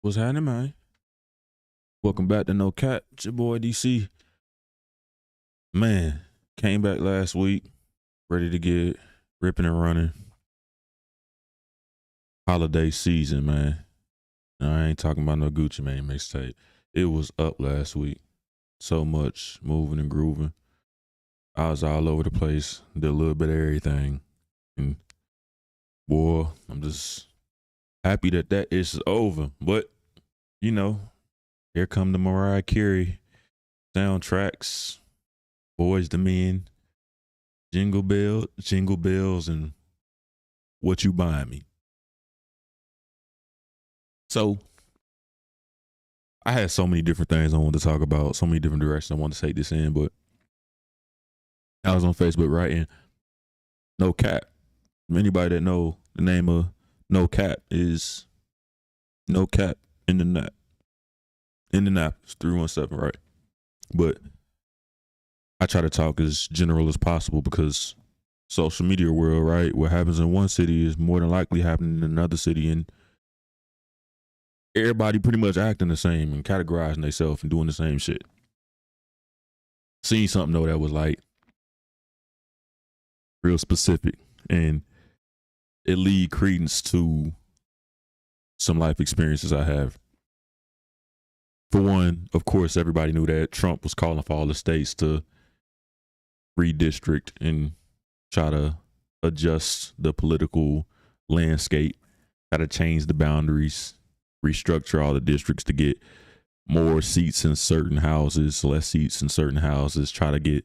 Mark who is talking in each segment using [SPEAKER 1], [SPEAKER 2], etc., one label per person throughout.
[SPEAKER 1] What's happening, man? Welcome back to No Cap. It's your boy DC. Man, came back last week, ready to get ripping and running. Holiday season, man. No, I ain't talking about no Gucci Mane mixtape. It was up last week. So much moving and grooving. I was all over the place, did a little bit of everything. And boy, I'm just happy that is over. But, you know, here come the Mariah Carey soundtracks, Boys to Men, Jingle Bells, and What You Buying Me. So I had so many different things I wanted to talk about, so many different directions I wanted to take this in, but I was on Facebook writing No Cap. Anybody that know the name of No Cap is No Cap in the Nap. Indianapolis 317, right? But I try to talk as general as possible because social media world, right? What happens in one city is more than likely happening in another city, and everybody pretty much acting the same and categorizing themselves and doing the same shit. Seen something though that was like real specific, and it lead credence to some life experiences I have. For one, of course, everybody knew that Trump was calling for all the states to redistrict and try to adjust the political landscape, try to change the boundaries, restructure all the districts to get more seats in certain houses, less seats in certain houses, try to get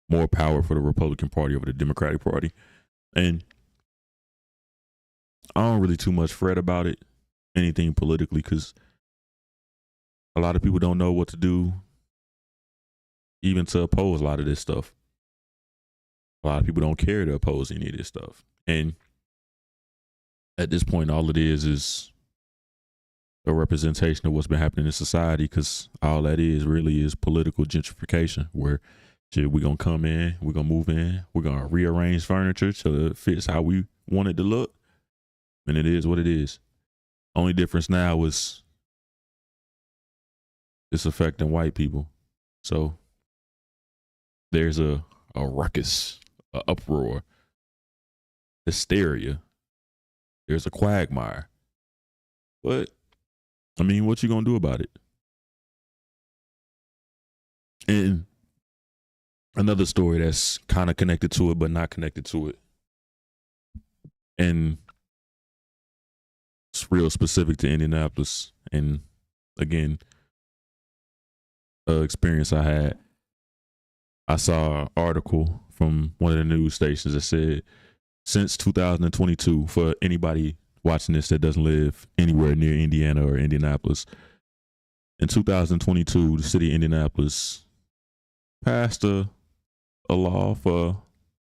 [SPEAKER 1] more power for the Republican Party over the Democratic Party. And I don't really too much fret about it, anything politically, because a lot of people don't know what to do even to oppose a lot of this stuff. A lot of people don't care to oppose any of this stuff. And at this point, all it is a representation of what's been happening in society, because all that is really is political gentrification, where shit, we're going to come in, we're going to move in, we're going to rearrange furniture till it fits how we want it to look. And it is what it is. Only difference now is it's affecting white people. So there's a ruckus, a uproar, hysteria. There's a quagmire. But, I mean, what you gonna do about it? And another story that's kind of connected to it, but not connected to it. And it's real specific to Indianapolis. And again, experience I had. I saw an article from one of the news stations that said since 2022, for anybody watching this that doesn't live anywhere near Indiana or Indianapolis, in 2022, the city of Indianapolis passed a law for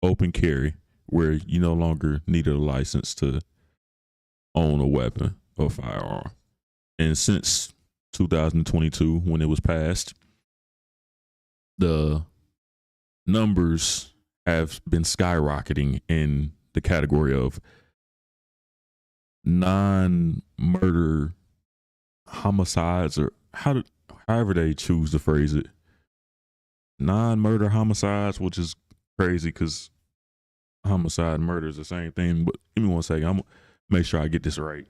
[SPEAKER 1] open carry, where you no longer needed a license to own a weapon or firearm. And since 2022, when it was passed, the numbers have been skyrocketing in the category of non-murder homicides, or however they choose to phrase it. Non-murder homicides, which is crazy because homicide and murder is the same thing. But give me 1 second. I'm going to make sure I get this right.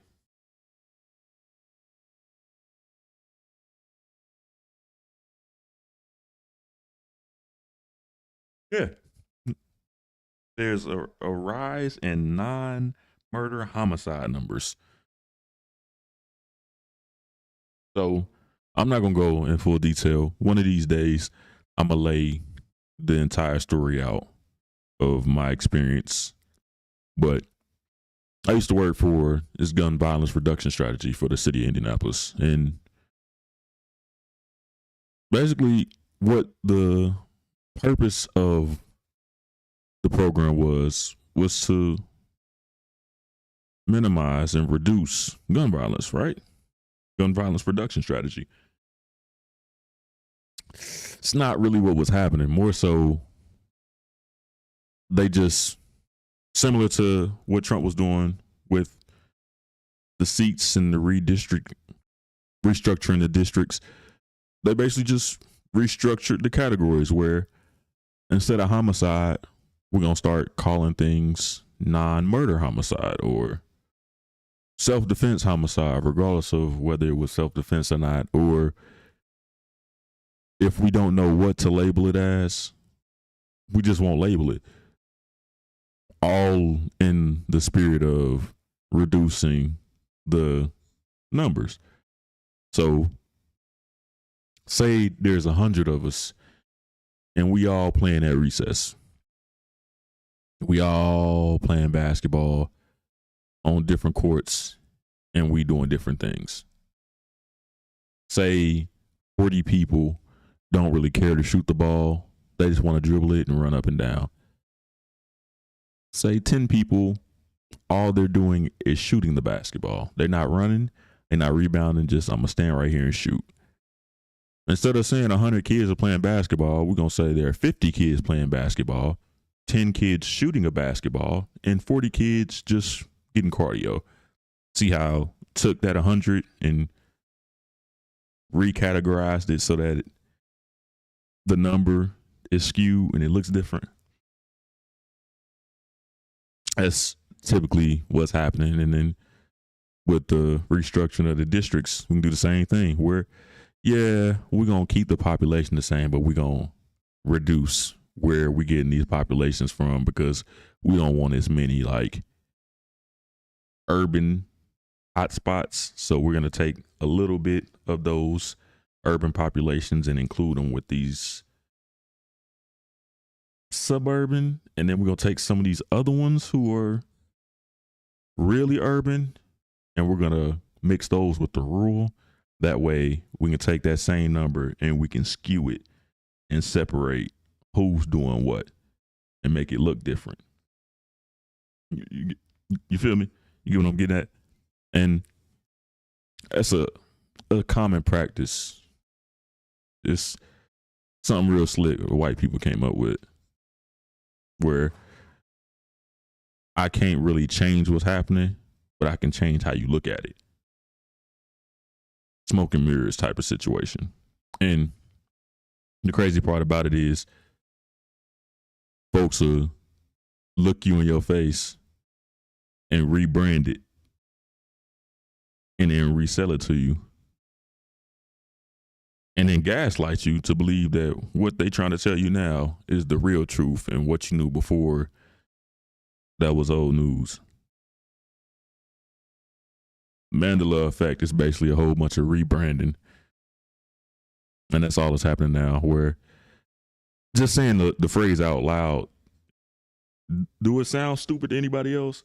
[SPEAKER 1] Yeah. There's a rise in non-murder homicide numbers. So I'm not going to go in full detail. One of these days, I'm going to lay the entire story out of my experience. But I used to work for this gun violence reduction strategy for the city of Indianapolis. And basically what the purpose of the program was to minimize and reduce gun violence, right? Gun violence reduction strategy. It's not really what was happening. More so, they just, similar to what Trump was doing with the seats and the redistricting restructuring the districts, they basically just restructured the categories where instead of homicide, we're going to start calling things non-murder homicide or self-defense homicide, regardless of whether it was self-defense or not. Or if we don't know what to label it as, we just won't label it. All in the spirit of reducing the numbers. So say there's 100 of us and we all playing at recess. We all playing basketball on different courts and we doing different things. Say 40 people don't really care to shoot the ball. They just want to dribble it and run up and down. Say 10 people, all they're doing is shooting the basketball. They're not running, they're not rebounding, just I'm going to stand right here and shoot. Instead of saying 100 kids are playing basketball, we're going to say there are 50 kids playing basketball, 10 kids shooting a basketball, and 40 kids just getting cardio. See how took that 100 and recategorized it so that the number is skewed and it looks different. That's typically what's happening. And then with the restructuring of the districts, we can do the same thing where, yeah, we're going to keep the population the same, but we're going to reduce where we're getting these populations from because we don't want as many like urban hotspots. So we're going to take a little bit of those urban populations and include them with these suburban, and then we're going to take some of these other ones who are really urban and we're going to mix those with the rural. That way we can take that same number and we can skew it and separate who's doing what and make it look different. You feel me? You get what I'm getting at? And that's a common practice. It's something real slick white people came up with, where I can't really change what's happening, but I can change how you look at it. Smoke and mirrors type of situation. And the crazy part about it is folks will look you in your face and rebrand it and then resell it to you and then gaslight you to believe that what they trying to tell you now is the real truth and what you knew before, that was old news. Mandela effect is basically a whole bunch of rebranding. And that's all that's happening now, where just saying the phrase out loud, do it sound stupid to anybody else?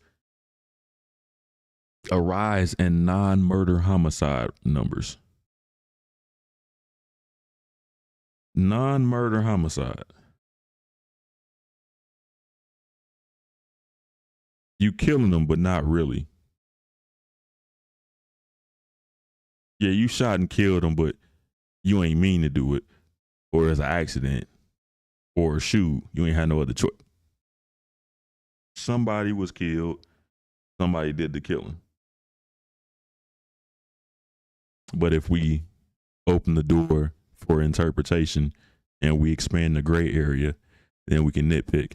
[SPEAKER 1] A rise in non-murder homicide numbers. Non-murder homicide. You killing them, but not really. Yeah, you shot and killed them, but you ain't mean to do it, or as an accident, or a shoot. You ain't had no other choice. Somebody was killed. Somebody did the killing. But if we open the door for interpretation and we expand the gray area, then we can nitpick.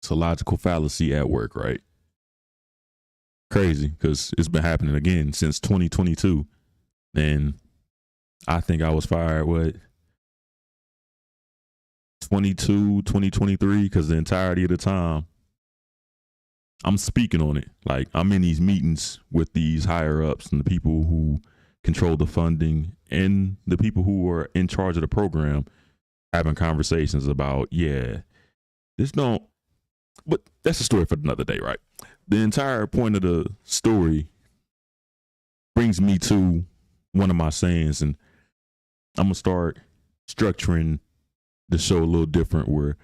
[SPEAKER 1] It's a logical fallacy at work, right? Crazy, because it's been happening again since 2022. And I think I was fired, 2023, because the entirety of the time I'm speaking on it. Like, I'm in these meetings with these higher ups and the people who control the funding and the people who are in charge of the program, having conversations about, yeah, this don't, but that's a story for another day, right? The entire point of the story brings me to one of my sayings, and I'm going to start structuring the show a little different, where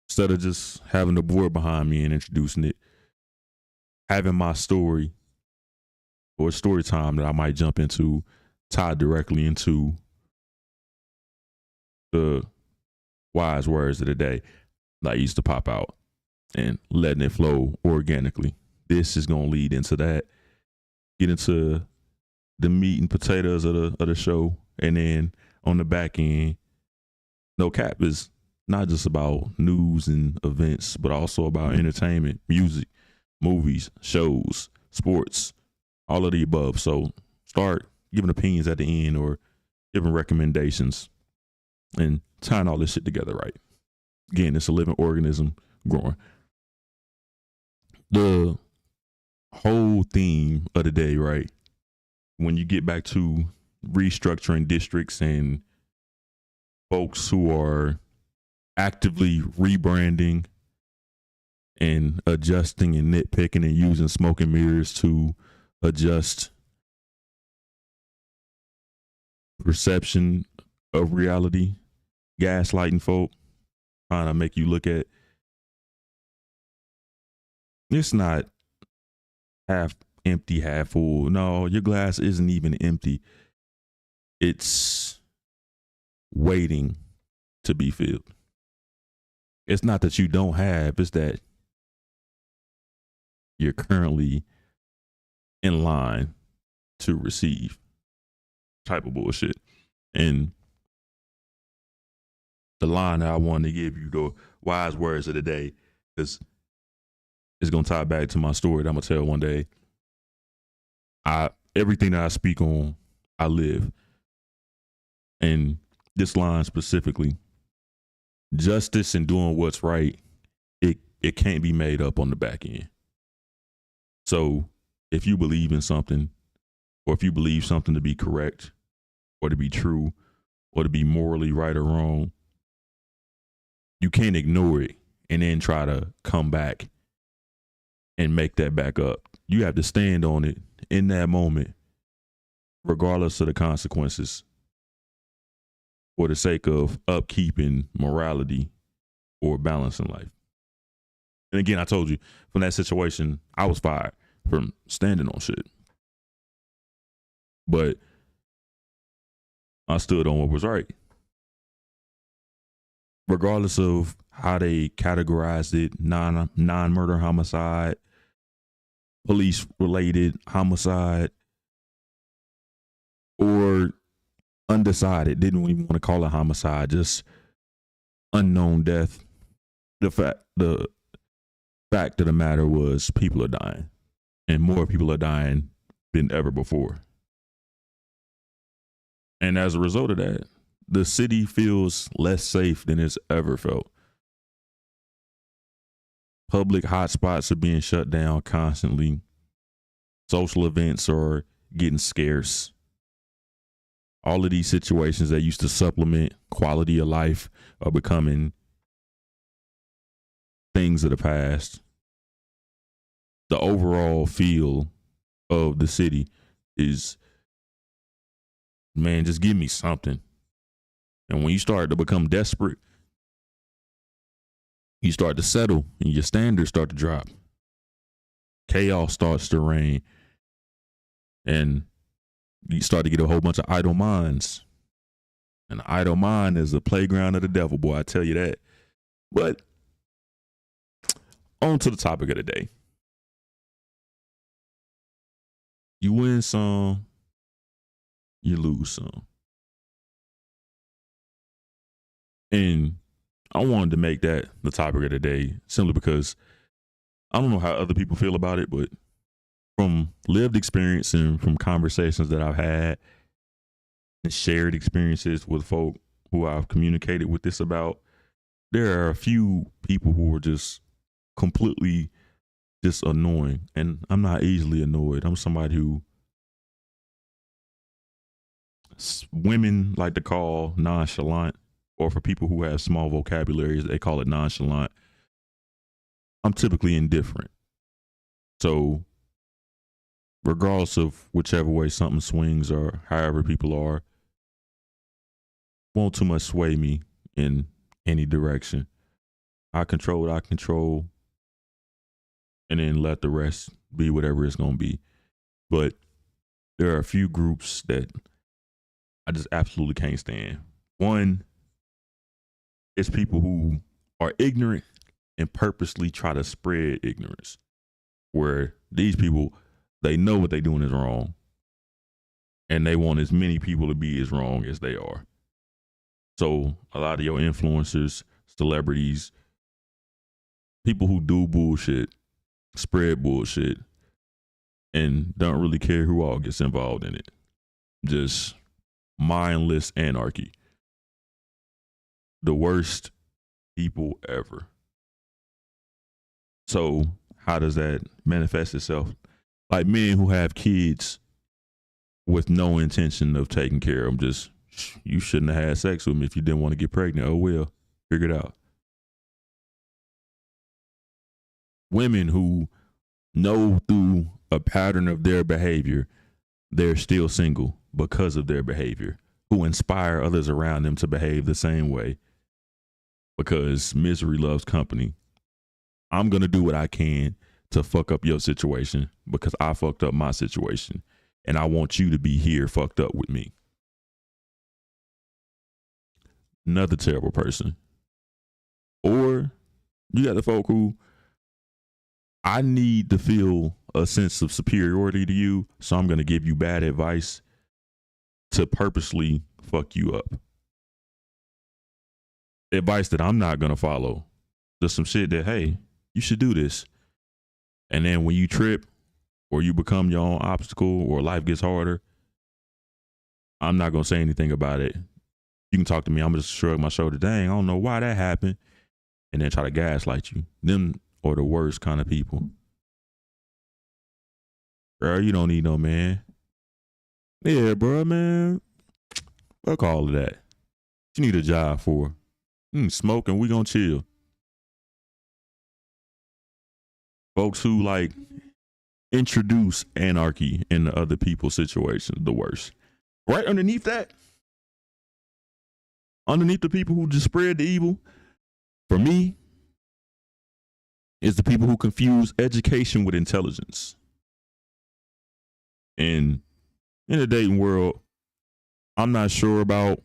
[SPEAKER 1] instead of just having the board behind me and introducing it, having my story or story time that I might jump into tied directly into the wise words of the day that used to pop out and letting it flow organically. This is going to lead into that. get into the meat and potatoes of the show, and then on the back end, No Cap is not just about news and events, but also about entertainment, music, movies, shows, sports, all of the above. So start giving opinions at the end or giving recommendations and tying all this shit together right. Again, it's a living organism growing. The whole theme of the day, right? When you get back to restructuring districts and folks who are actively rebranding and adjusting and nitpicking and using smoke and mirrors to adjust perception of reality, gaslighting folk, trying to make you look at it's not half empty, half full. No, your glass isn't even empty. It's waiting to be filled. It's not that you don't have, it's that you're currently in line to receive type of bullshit. And the line that I wanted to give you, the wise words of the day, is it's gonna tie back to my story that I'm gonna tell one day. Everything that I speak on, I live. And this line specifically, justice and doing what's right, it can't be made up on the back end. So if you believe in something, or if you believe something to be correct, or to be true, or to be morally right or wrong, you can't ignore it and then try to come back and make that back up. You have to stand on it in that moment, regardless of the consequences, for the sake of upkeeping morality or balance in life. And again, I told you, from that situation, I was fired from standing on shit. But I stood on what was right. Regardless of how they categorized it, non-murder homicide, police-related homicide, or undecided, didn't even want to call it homicide, just unknown death. The fact of the matter was people are dying, and more people are dying than ever before. And as a result of that, the city feels less safe than it's ever felt. Public hotspots are being shut down constantly. Social events are getting scarce. All of these situations that used to supplement quality of life are becoming things of the past. The overall feel of the city is, man, just give me something. And when you start to become desperate, you start to settle and your standards start to drop. Chaos starts to reign. And you start to get a whole bunch of idle minds. An idle mind is a playground of the devil, boy, I tell you that. But on to the topic of the day. You win some, you lose some. And I wanted to make that the topic of the day simply because I don't know how other people feel about it, but from lived experience and from conversations that I've had and shared experiences with folk who I've communicated with this about, there are a few people who are just completely just annoying. And I'm not easily annoyed. I'm somebody who women like to call nonchalant, or for people who have small vocabularies, they call it nonchalant. I'm typically indifferent. So regardless of whichever way something swings or however people are, won't too much sway me in any direction. I control what I control and then let the rest be whatever it's going to be. But there are a few groups that I just absolutely can't stand. One is people who are ignorant and purposely try to spread ignorance, where these people They know what they're doing is wrong. And they want as many people to be as wrong as they are. So a lot of your influencers, celebrities, people who do bullshit, spread bullshit, and don't really care who all gets involved in it. Just mindless anarchy. The worst people ever. So how does that manifest itself? Like men who have kids with no intention of taking care of them. Just, you shouldn't have had sex with me if you didn't want to get pregnant. Oh well, figure it out. Women who know through a pattern of their behavior they're still single because of their behavior, who inspire others around them to behave the same way because misery loves company. I'm going to do what I can to fuck up your situation because I fucked up my situation and I want you to be here fucked up with me. Another terrible person. Or you got the folk who, I need to feel a sense of superiority to you, so I'm going to give you bad advice to purposely fuck you up. Advice that I'm not going to follow. Just some shit that, hey, you should do this. And then when you trip or you become your own obstacle or life gets harder, I'm not going to say anything about it. You can talk to me. I'm just shrug my shoulder. Dang, I don't know why that happened. And then try to gaslight you. Them are the worst kind of people. Girl, you don't need no man. Yeah, bro, man. Fuck all of that. You need a job for. Smoke and we gonna chill. Folks who like introduce anarchy into other people's situations, the worst. Right underneath that, underneath the people who just spread the evil, for me, is the people who confuse education with intelligence. And in the dating world, I'm not sure about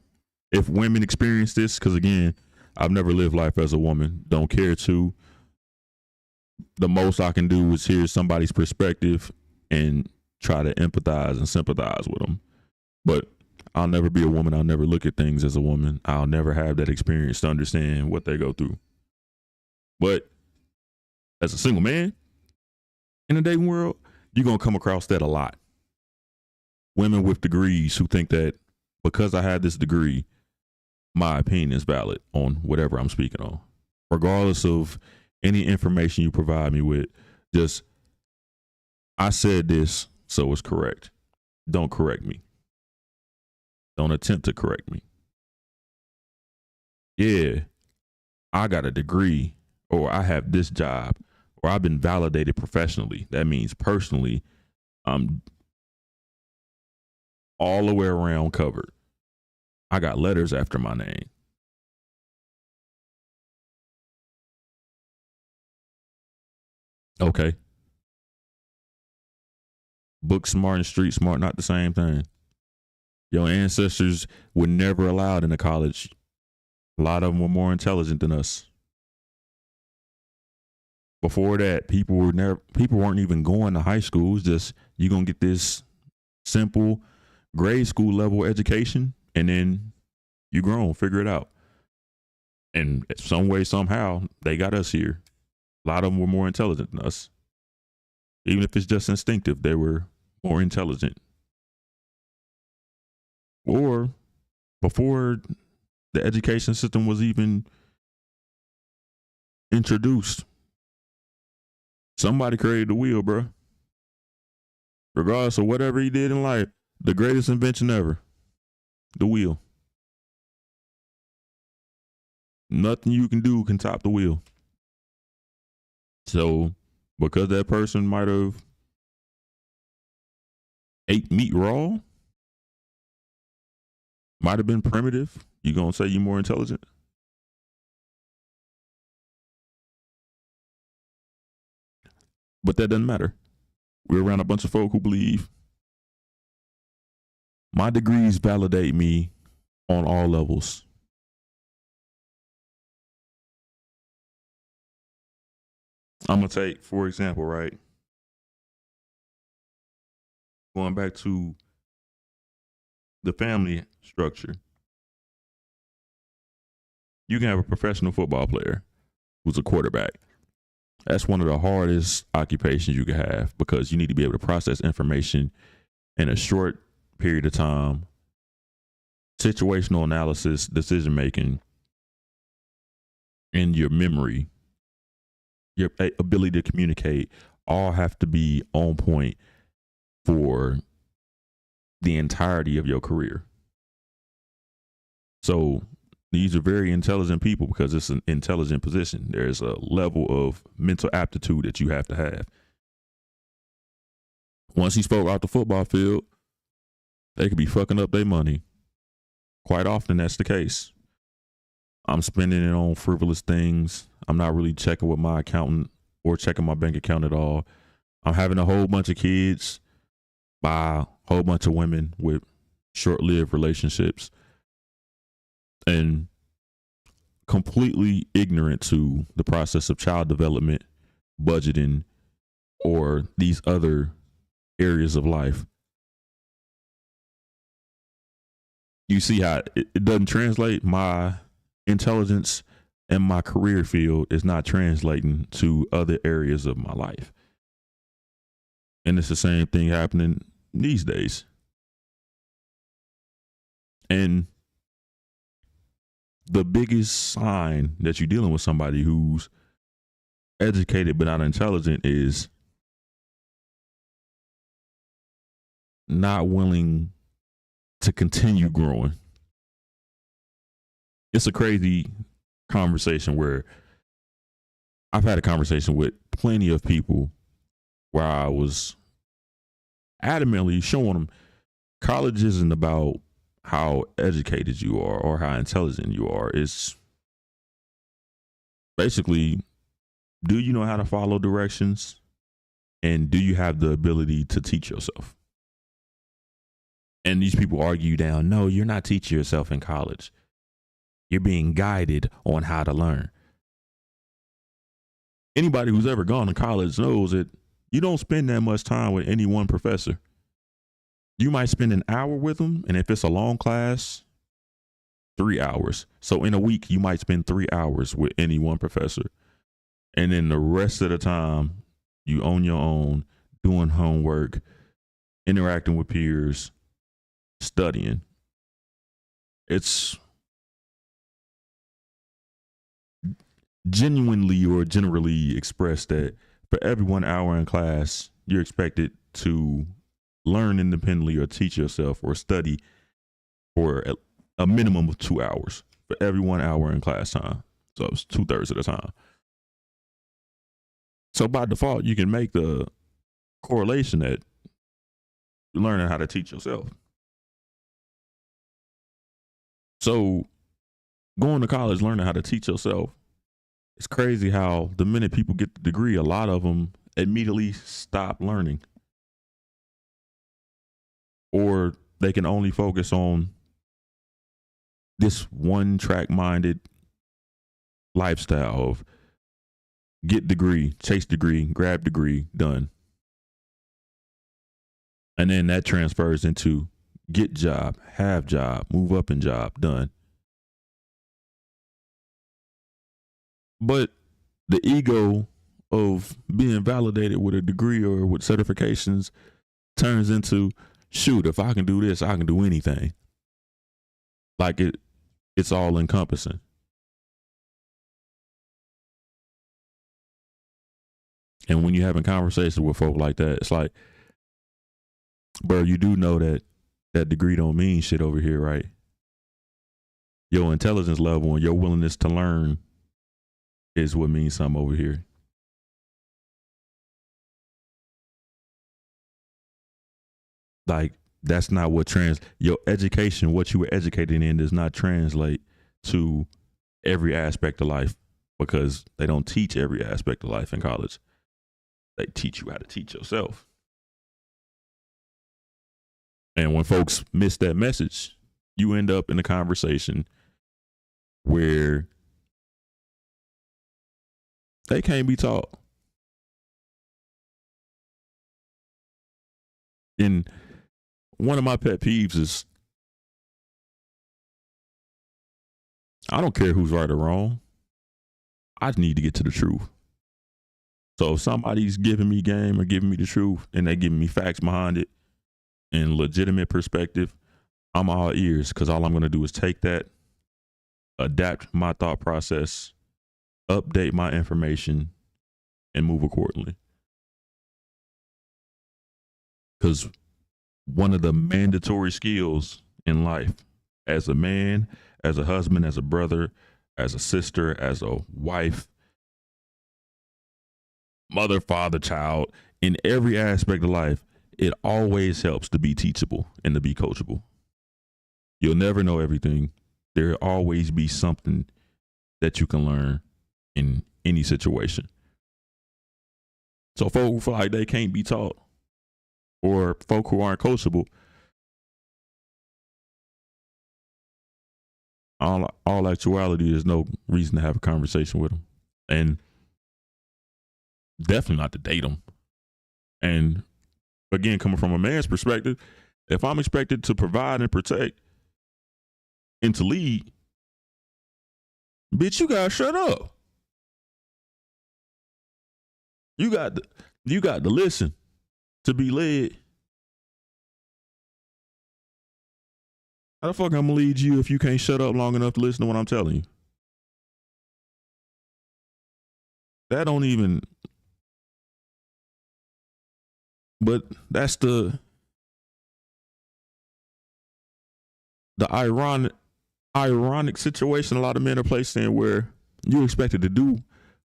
[SPEAKER 1] if women experience this, because again, I've never lived life as a woman. Don't care to. The most I can do is hear somebody's perspective and try to empathize and sympathize with them. But I'll never be a woman. I'll never look at things as a woman. I'll never have that experience to understand what they go through. But as a single man in the dating world, you're going to come across that a lot. Women with degrees who think that because I had this degree, my opinion is valid on whatever I'm speaking on. Regardless of any information you provide me with, just, I said this, so it's correct. Don't correct me. Don't attempt to correct me. Yeah, I got a degree, or I have this job, or I've been validated professionally. That means personally, I'm all the way around covered. I got letters after my name. Okay. Book smart and street smart, not the same thing. Your ancestors were never allowed into college. A lot of them were more intelligent than us. Before that, people weren't even going to high school. It's just, you're gonna get this simple grade school level education, and then you grown, figure it out. And some way, somehow, they got us here. A lot of them were more intelligent than us. Even if it's just instinctive, they were more intelligent. Or before the education system was even introduced, somebody created the wheel, bro. Regardless of whatever he did in life, the greatest invention ever, the wheel. Nothing you can do can top the wheel. So, because that person might have ate meat raw, might have been primitive, you gonna say you're more intelligent? But that doesn't matter. We're around a bunch of folk who believe my degrees validate me on all levels. I'm gonna take, for example, right? going back to the family structure, you can have a professional football player who's a quarterback. That's one of the hardest occupations you can have because you need to be able to process information in a short period of time, situational analysis, decision making, and your memory, your ability to communicate all have to be on point for the entirety of your career. So these are very intelligent people because it's an intelligent position. There's a level of mental aptitude that you have to have. Once these folk out the football field, they could be fucking up their money. Quite often that's the case. I'm spending it on frivolous things. I'm not really checking with my accountant or checking my bank account at all. I'm having a whole bunch of kids by a whole bunch of women with short-lived relationships and completely ignorant to the process of child development, budgeting, or these other areas of life. You see how it doesn't translate. My intelligence and my career field is not translating to other areas of my life. And it's the same thing happening these days. And the biggest sign that you're dealing with somebody who's educated but not intelligent is not willing to continue growing. It's a crazy conversation where I've had a conversation with plenty of people where I was adamantly showing them college isn't about how educated you are or how intelligent you are. It's basically, do you know how to follow directions? And do you have the ability to teach yourself? And these people argue down, no, you're not teaching yourself in college. You're being guided on how to learn. Anybody who's ever gone to college knows that you don't spend that much time with any one professor. You might spend an hour with them, and if it's a long class, 3 hours. So in a week, you might spend 3 hours with any one professor. And then the rest of the time, you on your own, doing homework, interacting with peers, studying. It's genuinely or generally expressed that for every 1 hour in class, you're expected to learn independently or teach yourself or study for a minimum of 2 hours for every 1 hour in class time. So it's 2/3 of the time. So by default, you can make the correlation that you're learning how to teach yourself. So going to college, learning how to teach yourself, it's crazy how the minute people get the degree, a lot of them immediately stop learning. Or they can only focus on this one track minded lifestyle of get degree, chase degree, grab degree, done. And then that transfers into get job, have job, move up in job, done. But the ego of being validated with a degree or with certifications turns into, shoot, if I can do this, I can do anything. Like it's all encompassing. And when you're having conversations with folk like that, it's like, bro, you do know that that degree don't mean shit over here, right? Your intelligence level and your willingness to learn is what means something over here. Like, that's not what your education, what you were educated in, does not translate to every aspect of life because they don't teach every aspect of life in college. They teach you how to teach yourself. And when folks miss that message, you end up in a conversation where they can't be taught. And one of my pet peeves is I don't care who's right or wrong. I just need to get to the truth. So if somebody's giving me game or giving me the truth and they giving me facts behind it and legitimate perspective, I'm all ears, because all I'm going to do is take that, adapt my thought process, update my information, and move accordingly. Because one of the mandatory skills in life, as a man, as a husband, as a brother, as a sister, as a wife, mother, father, child, in every aspect of life, it always helps to be teachable and to be coachable. You'll never know everything. There'll always be something that you can learn in any situation. So folk who feel like they can't be taught, or folk who aren't coachable, all actuality, there's no reason to have a conversation with them. And definitely not to date them. And again, coming from a man's perspective, if I'm expected to provide and protect and to lead, bitch, you gotta shut up. You got to listen to be led. How the fuck I'm gonna lead you if you can't shut up long enough to listen to what I'm telling you? That don't even. But that's the ironic situation a lot of men are placed in, where you're expected to do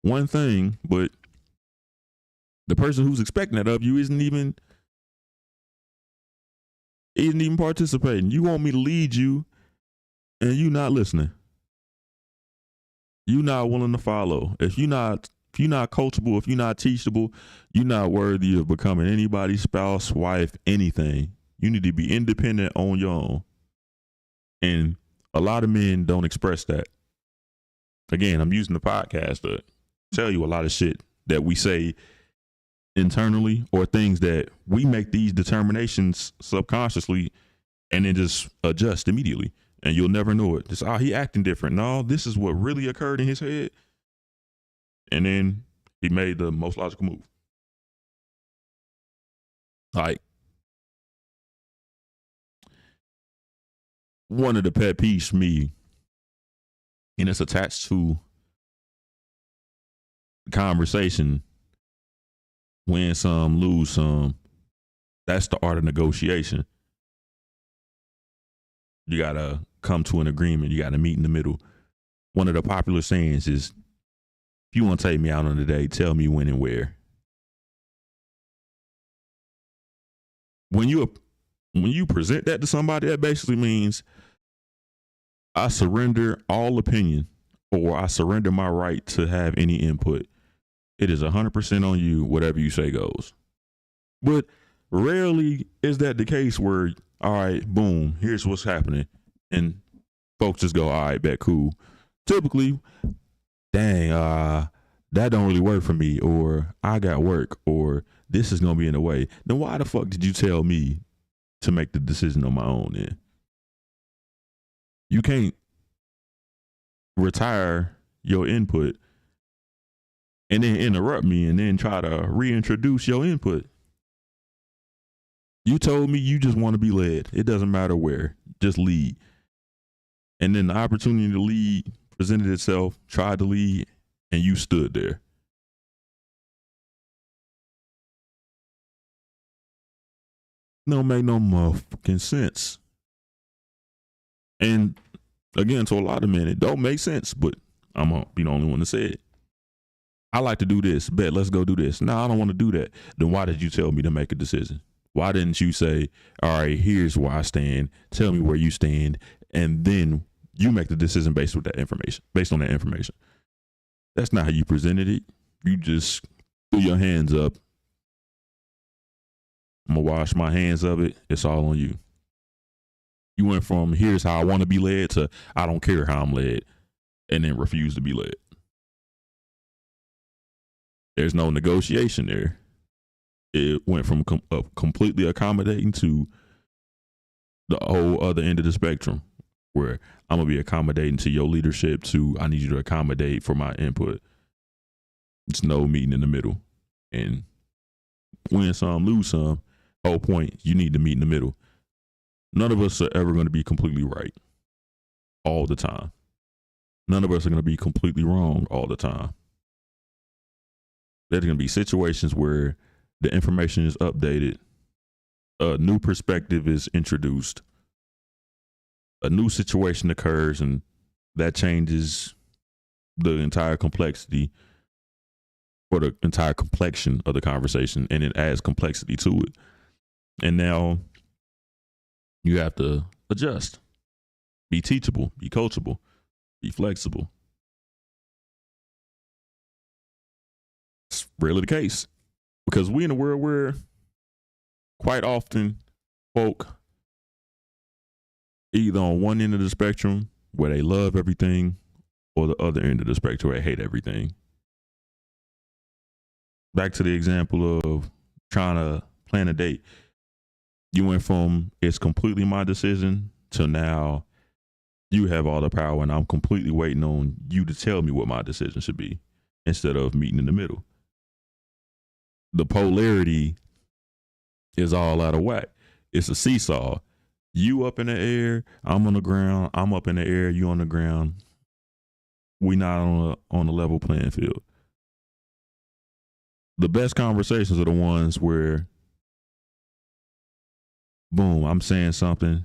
[SPEAKER 1] one thing, but the person who's expecting that of you isn't even participating. You want me to lead you, and you not listening. You not willing to follow. If you're not coachable, if you're not teachable, you're not worthy of becoming anybody's spouse, wife, anything. You need to be independent on your own. And a lot of men don't express that. Again, I'm using the podcast to tell you a lot of shit that we say internally, or things that we make these determinations subconsciously and then just adjust immediately. And you'll never know it. Just, he acting different. No, this is what really occurred in his head. And then he made the most logical move. Like, one of the pet peeves for me, and it's attached to conversation, win some, lose some. That's the art of negotiation. You got to come to an agreement. You got to meet in the middle. One of the popular sayings is, if you want to take me out on a date, tell me when and where. When you present that to somebody, that basically means I surrender all opinion, or I surrender my right to have any input. It is 100% on you. Whatever you say goes. But rarely is that the case where, all right, boom, here's what's happening, and folks just go, all right, bet, cool. Typically, dang, that don't really work for me, or I got work, or this is going to be in the way. Then why the fuck did you tell me to make the decision on my own then? You can't retire your input and then interrupt me and then try to reintroduce your input. You told me you just want to be led. It doesn't matter where, just lead. And then the opportunity to lead presented itself, tried to lead, and you stood there. Don't make no motherfucking sense. And again, to a lot of men, it don't make sense, but I'm going to be the only one to say it. I like to do this. Bet, let's go do this. No, I don't want to do that. Then why did you tell me to make a decision? Why didn't you say, all right, here's where I stand. Tell me where you stand. And then you make the decision based on that information. That's not how you presented it. You just threw your hands up. I'm going to wash my hands of it. It's all on you. You went from here's how I want to be led to I don't care how I'm led, and then refuse to be led. There's no negotiation there. It went from completely accommodating to the whole other end of the spectrum, where I'm gonna be accommodating to your leadership to I need you to accommodate for my input. It's no meeting in the middle. And win some, lose some. Whole point, you need to meet in the middle. None of us are ever going to be completely right all the time. None of us are going to be completely wrong all the time. There's going to be situations where the information is updated, a new perspective is introduced, a new situation occurs, and that changes the entire complexity or the entire complexion of the conversation, and it adds complexity to it. And now you have to adjust, be teachable, be coachable, be flexible. It's rarely the case, because we in a world where quite often folk either on one end of the spectrum where they love everything, or the other end of the spectrum where they hate everything. Back to the example of trying to plan a date. You went from it's completely my decision to now you have all the power and I'm completely waiting on you to tell me what my decision should be instead of meeting in the middle. The polarity is all out of whack. It's a seesaw. You up in the air, I'm on the ground, I'm up in the air, you on the ground. We not on a level playing field. The best conversations are the ones where, boom, I'm saying something,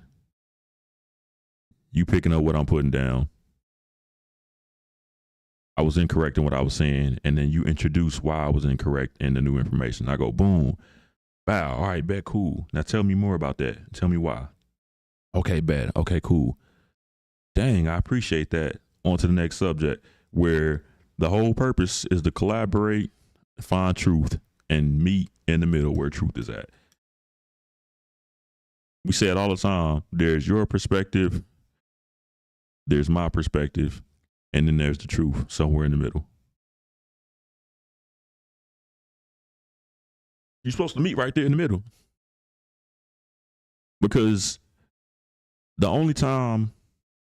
[SPEAKER 1] you picking up what I'm putting down. I was incorrect in what I was saying, and then you introduce why I was incorrect in the new information. I go, boom, wow, all right, bet, cool. Now tell me more about that. Tell me why. Okay, bet. Okay, cool. Dang, I appreciate that. On to the next subject, where the whole purpose is to collaborate, find truth, and meet in the middle where truth is at. We say it all the time. There's your perspective, there's my perspective, and then there's the truth somewhere in the middle. You're supposed to meet right there in the middle. Because the only time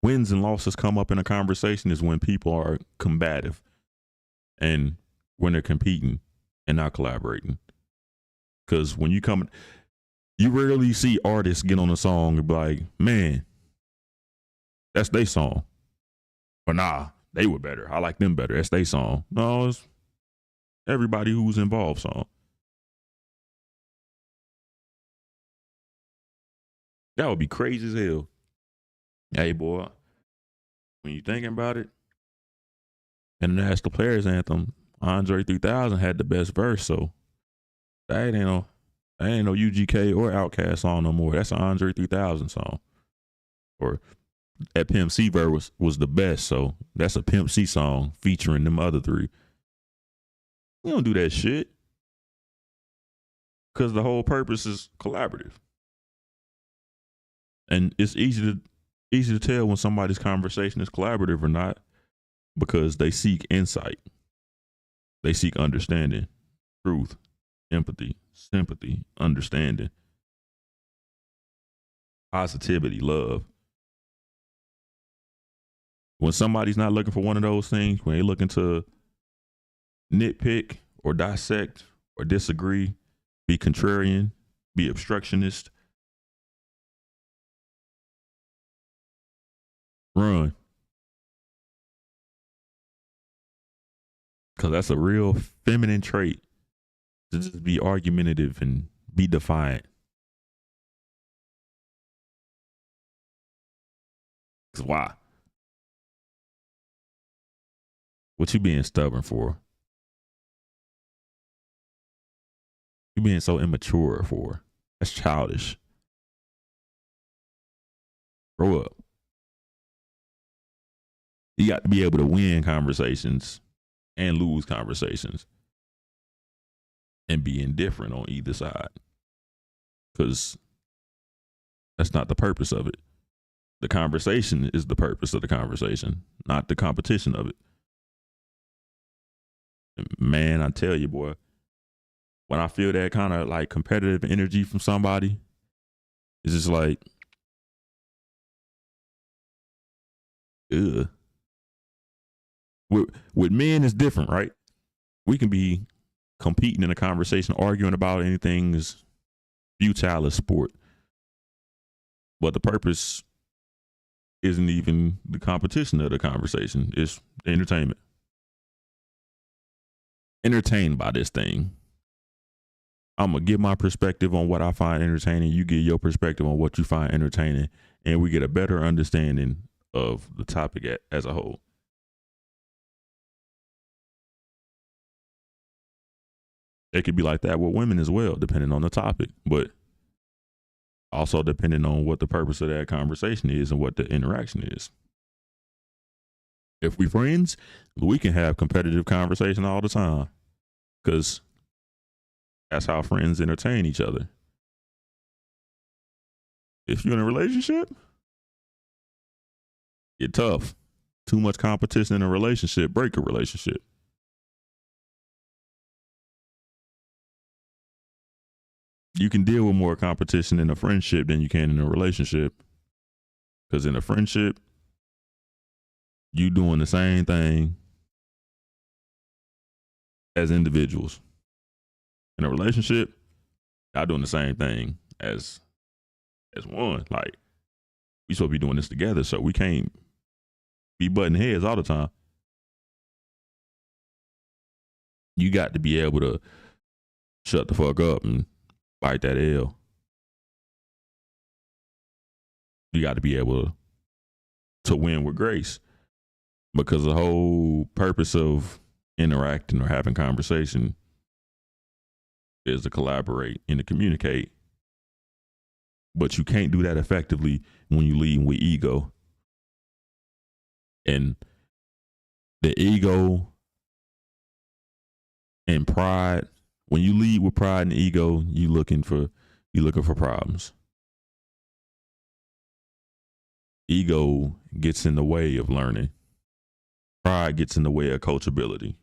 [SPEAKER 1] wins and losses come up in a conversation is when people are combative and when they're competing and not collaborating. Because when you come, you rarely see artists get on a song and be like, man, that's their song. Or nah, they were better. I like them better. That's their song. No, it's everybody who's involved song. That would be crazy as hell. Hey, boy, when you thinking about it, in the National Players Anthem, Andre 3000 had the best verse, so that ain't no UGK or Outkast song no more. That's an Andre 3000 song. Or that Pimp C verse was the best, so that's a Pimp C song featuring them other three. You don't do that shit, because the whole purpose is collaborative. And it's easy to tell when somebody's conversation is collaborative or not, because they seek insight. They seek understanding, truth, empathy, sympathy, understanding, positivity, love. When somebody's not looking for one of those things, when they're looking to nitpick or dissect or disagree, be contrarian, be obstructionist, run. Because that's a real feminine trait, to just be argumentative and be defiant. Because why? What you being stubborn for? You being so immature for? That's childish. Grow up. You got to be able to win conversations and lose conversations and be indifferent on either side, because that's not the purpose of it. The conversation is the purpose of the conversation, not the competition of it. Man, I tell you, boy, when I feel that kind of like competitive energy from somebody, it's just like, Ugh. With men, it's different, right? We can be competing in a conversation, arguing about anything is futile as sport. But the purpose isn't even the competition of the conversation. It's the entertainment. Entertained by this thing. I'm going to give my perspective on what I find entertaining. You get your perspective on what you find entertaining. And we get a better understanding of the topic as a whole. It could be like that with women as well, depending on the topic, but also depending on what the purpose of that conversation is and what the interaction is. If we friends, we can have competitive conversation all the time because that's how friends entertain each other. If you're in a relationship, it's tough. Too much competition in a relationship, break a relationship. You can deal with more competition in a friendship than you can in a relationship. Because in a friendship, you doing the same thing as individuals. In a relationship, y'all doing the same thing as one. Like, we supposed to be doing this together, so we can't be butting heads all the time. You got to be able to shut the fuck up and bite that L. You got to be able to win with grace, because the whole purpose of interacting or having conversation is to collaborate and to communicate. But you can't do that effectively when you lead with ego. And the ego and pride, when you lead with pride and ego, you looking for problems. Ego gets in the way of learning. Pride gets in the way of coachability.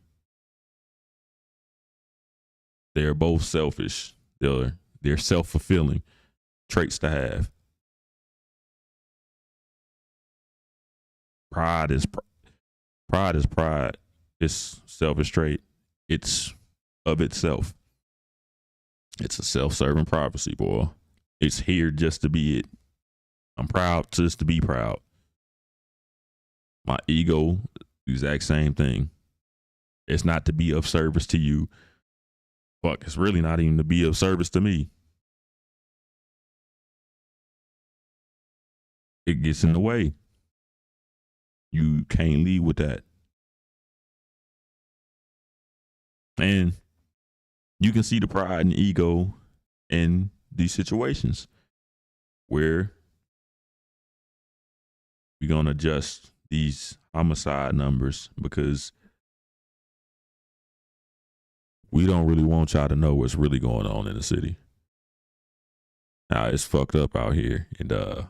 [SPEAKER 1] They're both selfish. They're self-fulfilling traits to have. Pride is pride. It's selfish trait. It's of itself. It's a self-serving prophecy, boy. It's here just to be it. I'm proud just to be proud. My ego, exact same thing. It's not to be of service to you. Fuck, it's really not even to be of service to me. It gets in the way. You can't lead with that. And you can see the pride and ego in these situations where we're going to adjust these homicide numbers because we don't really want y'all to know what's really going on in the city. Now, it's fucked up out here. And I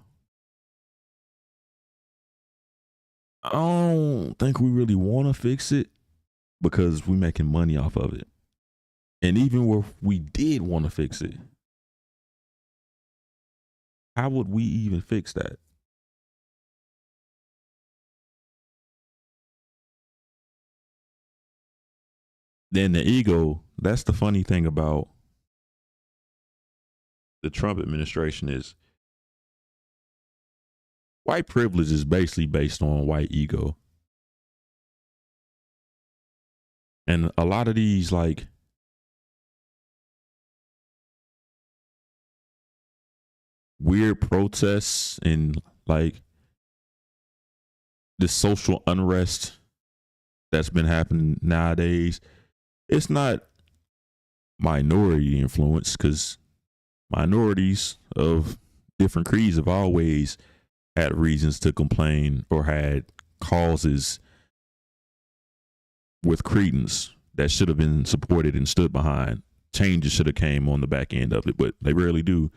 [SPEAKER 1] don't think we really want to fix it because we're making money off of it. And even if we did want to fix it, how would we even fix that? Then the ego, that's the funny thing about the Trump administration is white privilege is basically based on white ego. And a lot of these like weird protests and like this social unrest that's been happening nowadays, it's not minority influence, because minorities of different creeds have always had reasons to complain or had causes with credence that should have been supported and stood behind. Changes should have came on the back end of it, but they rarely do.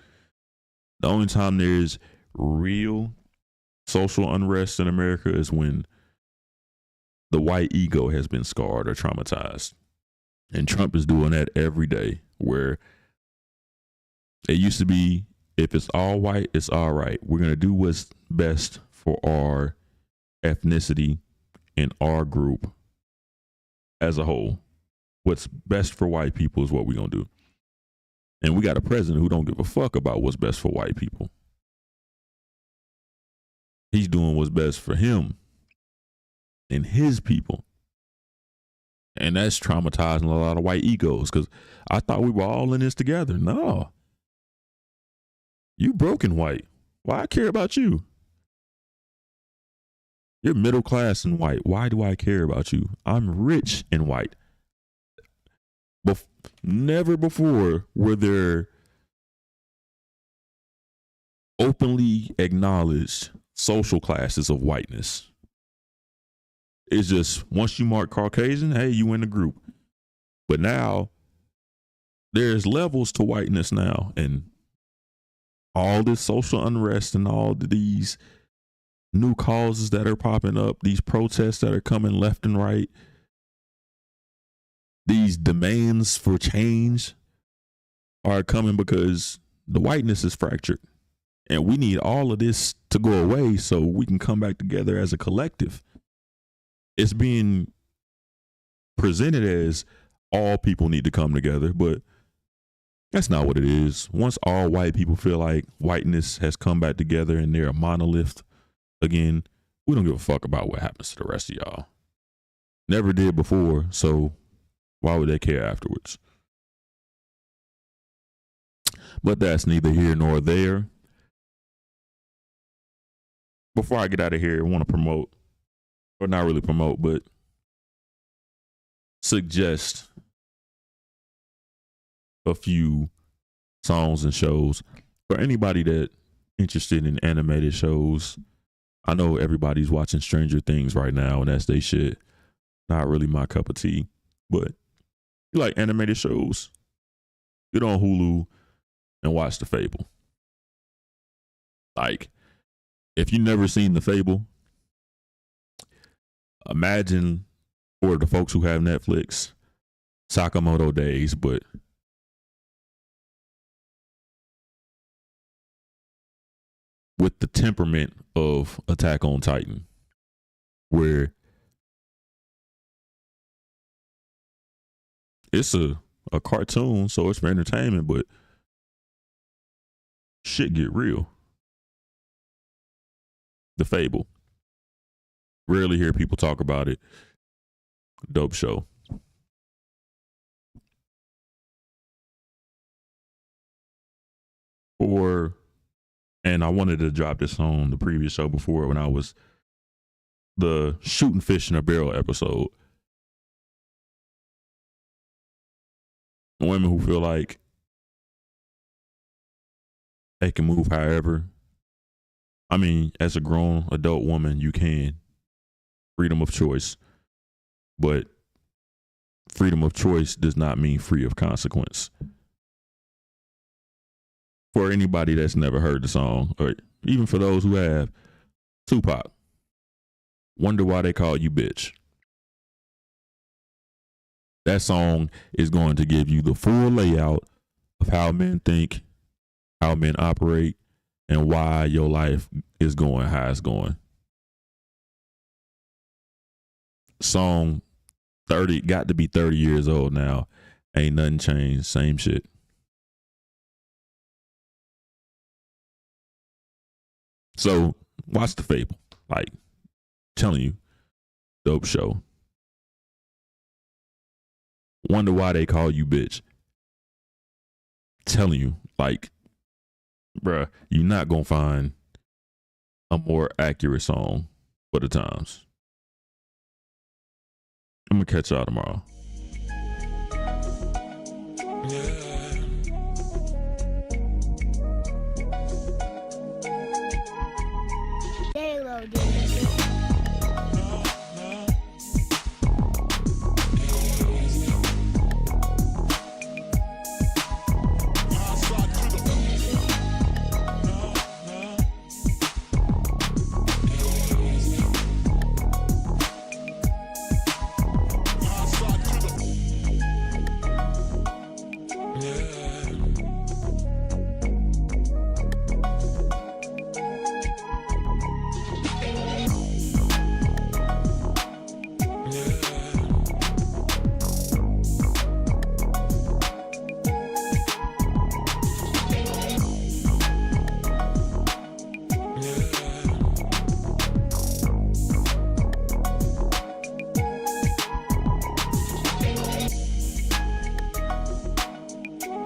[SPEAKER 1] The only time there's real social unrest in America is when the white ego has been scarred or traumatized. And Trump is doing that every day, where it used to be, if it's all white, it's all right. We're going to do what's best for our ethnicity in our group as a whole. What's best for white people is what we're going to do. And we got a president who don't give a fuck about what's best for white people. He's doing what's best for him and his people. And that's traumatizing a lot of white egos, because I thought we were all in this together. No. You broken white. Why I care about you? You're middle class and white. Why do I care about you? I'm rich and white. Never before were there openly acknowledged social classes of whiteness. It's just once you mark Caucasian, hey, you in the group. But now there's levels to whiteness now, and all this social unrest and all these new causes that are popping up, these protests that are coming left and right, these demands for change are coming because the whiteness is fractured. And we need all of this to go away so we can come back together as a collective. It's being presented as all people need to come together, but that's not what it is. Once all white people feel like whiteness has come back together and they're a monolith again, we don't give a fuck about what happens to the rest of y'all. Never did before, so why would they care afterwards? But that's neither here nor there. Before I get out of here, I want to promote, or not really promote, but suggest a few songs and shows for anybody that interested in animated shows. I know everybody's watching Stranger Things right now, and that's they shit. Not really my cup of tea, but you like animated shows, get on Hulu and watch The Fable. Like, if you've never seen The Fable, imagine for the folks who have Netflix, Sakamoto Days, but with the temperament of Attack on Titan, where it's a cartoon, so it's for entertainment, but shit get real. The Fable. Rarely hear people talk about it. Dope show. And I wanted to drop this on the previous show before when I was the shooting fish in a barrel episode. Women who feel like they can move however. I mean, as a grown adult woman, you can. Freedom of choice. But freedom of choice does not mean free of consequence. For anybody that's never heard the song, or even for those who have, Tupac, Wonder Why They Call You Bitch. That song is going to give you the full layout of how men think, how men operate, and why your life is going how it's going. Song 30, got to be 30 years old now. Ain't nothing changed, same shit. So watch The Fable. Like, telling you, dope show. Wonder Why They Call You Bitch. Telling you, like, bruh, you're not gonna find a more accurate song for the times. I'm gonna catch y'all tomorrow. Yeah.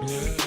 [SPEAKER 2] Yeah.